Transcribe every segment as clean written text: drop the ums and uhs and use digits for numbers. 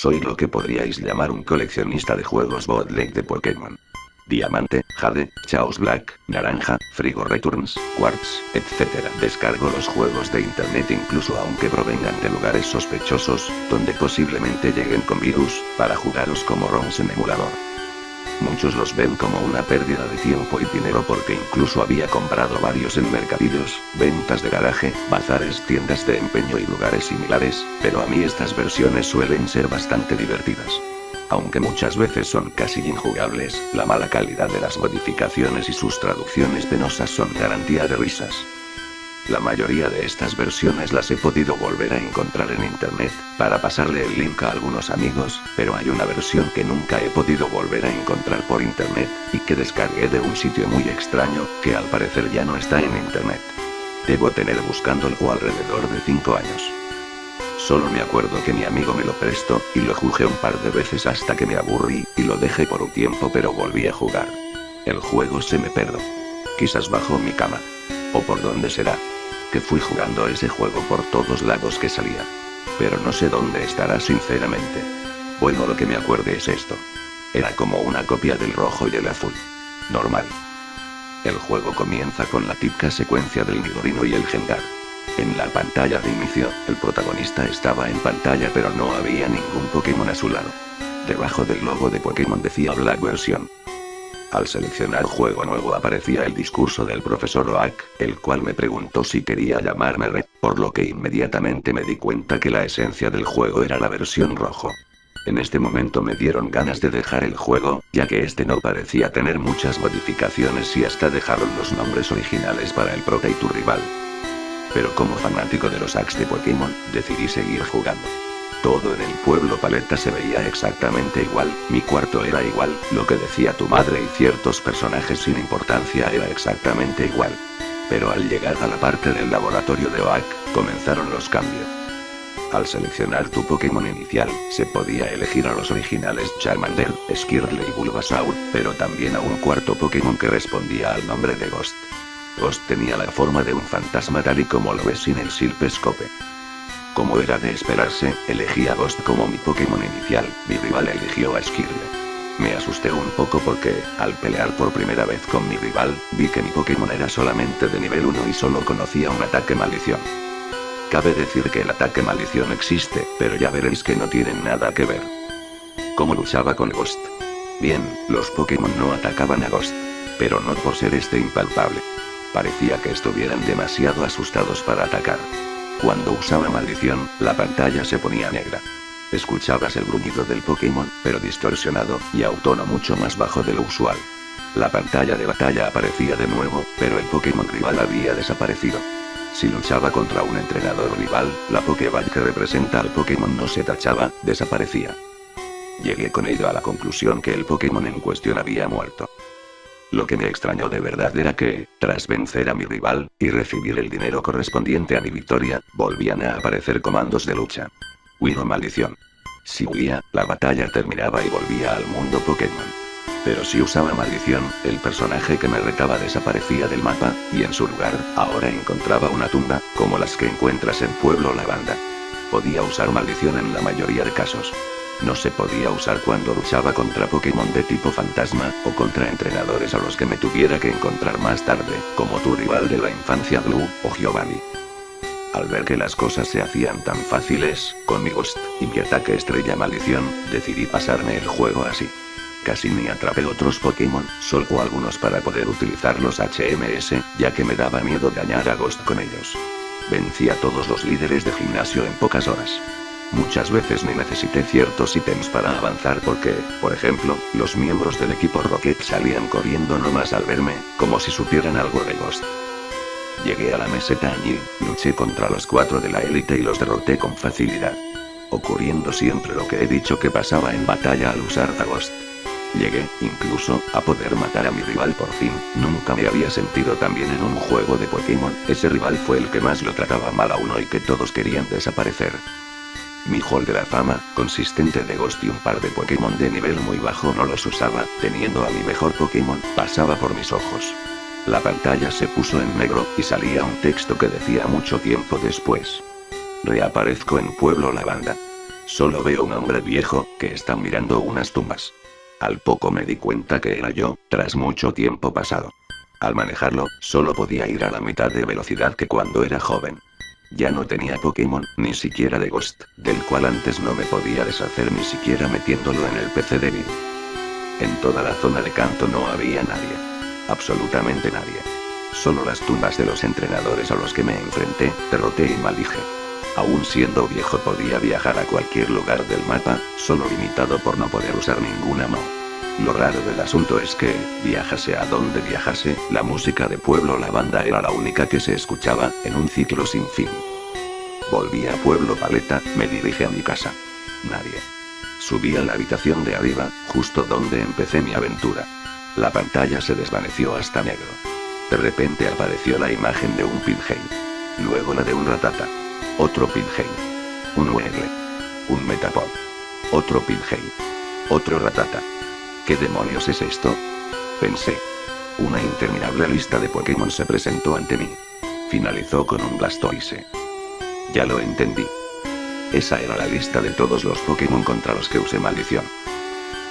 Soy lo que podríais llamar un coleccionista de juegos bootleg de Pokémon. Diamante, Jade, Chaos Black, Naranja, Frigo Returns, Quartz, etc. Descargo los juegos de internet incluso aunque provengan de lugares sospechosos, donde posiblemente lleguen con virus, para jugarlos como ROMs en emulador. Muchos los ven como una pérdida de tiempo y dinero porque incluso había comprado varios en mercadillos, ventas de garaje, bazares, tiendas de empeño y lugares similares, pero a mí estas versiones suelen ser bastante divertidas. Aunque muchas veces son casi injugables, la mala calidad de las modificaciones y sus traducciones penosas son garantía de risas. La mayoría de estas versiones las he podido volver a encontrar en internet, para pasarle el link a algunos amigos, pero hay una versión que nunca he podido volver a encontrar por internet, y que descargué de un sitio muy extraño, que al parecer ya no está en internet. Debo tener buscándolo alrededor de 5 años. Solo me acuerdo que mi amigo me lo prestó, y lo jugué un par de veces hasta que me aburrí, y lo dejé por un tiempo pero volví a jugar. El juego se me perdió. Quizás bajo mi cama. ¿O por dónde será? Que fui jugando ese juego por todos lados que salía. Pero no sé dónde estará sinceramente. Bueno, lo que me acuerde es esto. Era como una copia del rojo y el azul. Normal. El juego comienza con la típica secuencia del Nidorino y el Gengar. En la pantalla de inicio, el protagonista estaba en pantalla pero no había ningún Pokémon a su lado. Debajo del logo de Pokémon decía Black Version. Al seleccionar juego nuevo aparecía el discurso del profesor Oak, el cual me preguntó si quería llamarme Red, por lo que inmediatamente me di cuenta que la esencia del juego era la versión rojo. En este momento me dieron ganas de dejar el juego, ya que este no parecía tener muchas modificaciones y hasta dejaron los nombres originales para el prota y tu rival. Pero como fanático de los hacks de Pokémon, decidí seguir jugando. Todo en el pueblo Paleta se veía exactamente igual, mi cuarto era igual, lo que decía tu madre y ciertos personajes sin importancia era exactamente igual. Pero al llegar a la parte del laboratorio de Oak, comenzaron los cambios. Al seleccionar tu Pokémon inicial, se podía elegir a los originales Charmander, Skirtle y Bulbasaur, pero también a un cuarto Pokémon que respondía al nombre de Ghost. Ghost tenía la forma de un fantasma tal y como lo ves en el Silphescope. Como era de esperarse, elegí a Ghost como mi Pokémon inicial, mi rival eligió a Skirtle. Me asusté un poco porque, al pelear por primera vez con mi rival, vi que mi Pokémon era solamente de nivel 1 y solo conocía un ataque maldición. Cabe decir que el ataque maldición existe, pero ya veréis que no tienen nada que ver. ¿Cómo luchaba con Ghost? Bien, los Pokémon no atacaban a Ghost. Pero no por ser impalpable. Parecía que estuvieran demasiado asustados para atacar. Cuando usaba maldición, la pantalla se ponía negra. Escuchabas el gruñido del Pokémon, pero distorsionado, y a un tono mucho más bajo de lo usual. La pantalla de batalla aparecía de nuevo, pero el Pokémon rival había desaparecido. Si luchaba contra un entrenador rival, la Pokéball que representa al Pokémon no se tachaba, desaparecía. Llegué con ello a la conclusión que el Pokémon en cuestión había muerto. Lo que me extrañó de verdad era que, tras vencer a mi rival, y recibir el dinero correspondiente a mi victoria, volvían a aparecer comandos de lucha. Huir o maldición. Si huía, la batalla terminaba y volvía al mundo Pokémon. Pero si usaba maldición, el personaje que me retaba desaparecía del mapa, y en su lugar, ahora encontraba una tumba, como las que encuentras en Pueblo Lavanda. Podía usar maldición en la mayoría de casos. No se podía usar cuando luchaba contra Pokémon de tipo fantasma, o contra entrenadores a los que me tuviera que encontrar más tarde, como tu rival de la infancia Blue, o Giovanni. Al ver que las cosas se hacían tan fáciles, con mi Ghost, y mi ataque estrella maldición, decidí pasarme el juego así. Casi ni atrapé otros Pokémon, solo algunos para poder utilizar los HMS, ya que me daba miedo dañar a Ghost con ellos. Vencí a todos los líderes de gimnasio en pocas horas. Muchas veces ni necesité ciertos ítems para avanzar porque, por ejemplo, los miembros del equipo Rocket salían corriendo nomás al verme, como si supieran algo de Ghost. Llegué a la meseta Añil, luché contra los 4 de la élite y los derroté con facilidad. Ocurriendo siempre lo que he dicho que pasaba en batalla al usar a Ghost. Llegué, incluso, a poder matar a mi rival por fin. Nunca me había sentido tan bien en un juego de Pokémon. Ese rival fue el que más lo trataba mal a uno y que todos querían desaparecer. Mi Hall de la Fama, consistente de Ghost y un par de Pokémon de nivel muy bajo no los usaba, teniendo a mi mejor Pokémon, pasaba por mis ojos. La pantalla se puso en negro, y salía un texto que decía mucho tiempo después. Reaparezco en Pueblo Lavanda. Solo veo un hombre viejo, que está mirando unas tumbas. Al poco me di cuenta que era yo, tras mucho tiempo pasado. Al manejarlo, solo podía ir a la mitad de velocidad que cuando era joven. Ya no tenía Pokémon, ni siquiera de Ghost, del cual antes no me podía deshacer ni siquiera metiéndolo en el PC débil. En toda la zona de Kanto no había nadie. Absolutamente nadie. Solo las tumbas de los entrenadores a los que me enfrenté, derroté y maldije. Aún siendo viejo podía viajar a cualquier lugar del mapa, solo limitado por no poder usar ninguna Mo. Lo raro del asunto es que, viajase a donde viajase, la música de Pueblo Lavanda era la única que se escuchaba, en un ciclo sin fin. Volví a Pueblo Paleta, me dirigí a mi casa. Nadie. Subí a la habitación de arriba, justo donde empecé mi aventura. La pantalla se desvaneció hasta negro. De repente apareció la imagen de un Pinheim. Luego la de un Ratata. Otro Pinheim. Un Wegle. Un Metapod. Otro Pinheim. Otro Ratata. ¿Qué demonios es esto? Pensé. Una interminable lista de Pokémon se presentó ante mí. Finalizó con un Blastoise. Ya lo entendí. Esa era la lista de todos los Pokémon contra los que usé maldición.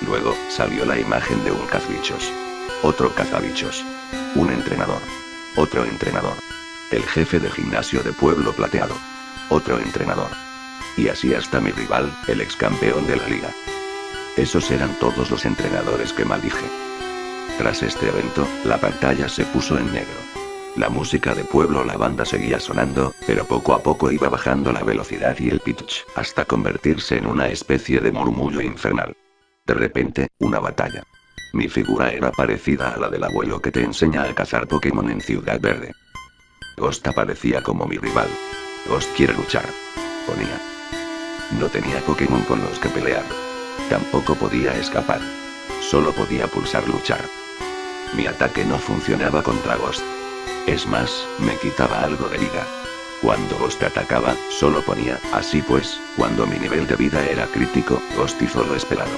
Luego, salió la imagen de un cazabichos. Otro cazabichos. Un entrenador. Otro entrenador. El jefe de gimnasio de Pueblo Plateado. Otro entrenador. Y así hasta mi rival, el ex campeón de la liga. Esos eran todos los entrenadores que maldije. Tras este evento, la pantalla se puso en negro. La música de Pueblo Lavanda seguía sonando, pero poco a poco iba bajando la velocidad y el pitch, hasta convertirse en una especie de murmullo infernal. De repente, una batalla. Mi figura era parecida a la del abuelo que te enseña a cazar Pokémon en Ciudad Verde. Ghost aparecía como mi rival. Ghost quiere luchar. Ponía. No tenía Pokémon con los que pelear. Tampoco podía escapar. Solo podía pulsar luchar. Mi ataque no funcionaba contra Ghost. Es más, me quitaba algo de vida. Cuando Ghost atacaba, solo ponía, así pues, cuando mi nivel de vida era crítico, Ghost hizo lo esperado.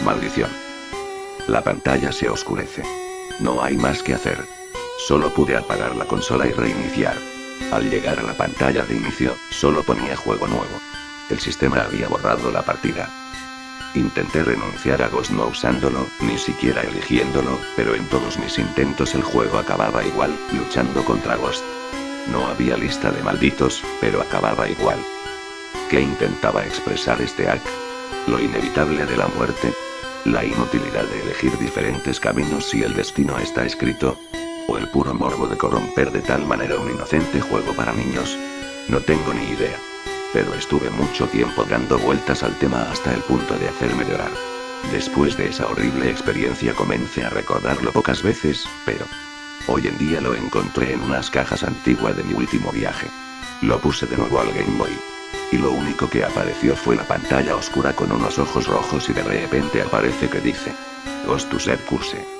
Maldición. La pantalla se oscurece. No hay más que hacer. Solo pude apagar la consola y reiniciar. Al llegar a la pantalla de inicio, solo ponía juego nuevo. El sistema había borrado la partida. Intenté renunciar a Ghost no usándolo, ni siquiera eligiéndolo, pero en todos mis intentos el juego acababa igual, luchando contra Ghost. No había lista de malditos, pero acababa igual. ¿Qué intentaba expresar este hack? Lo inevitable de la muerte. La inutilidad de elegir diferentes caminos si el destino está escrito. O el puro morbo de corromper de tal manera un inocente juego para niños. No tengo ni idea. Pero estuve mucho tiempo dando vueltas al tema hasta el punto de hacerme llorar. Después de esa horrible experiencia comencé a recordarlo pocas veces, pero hoy en día lo encontré en unas cajas antiguas de mi último viaje. Lo puse de nuevo al Game Boy. Y lo único que apareció fue la pantalla oscura con unos ojos rojos y de repente aparece que dice: Ghost to Set Curse.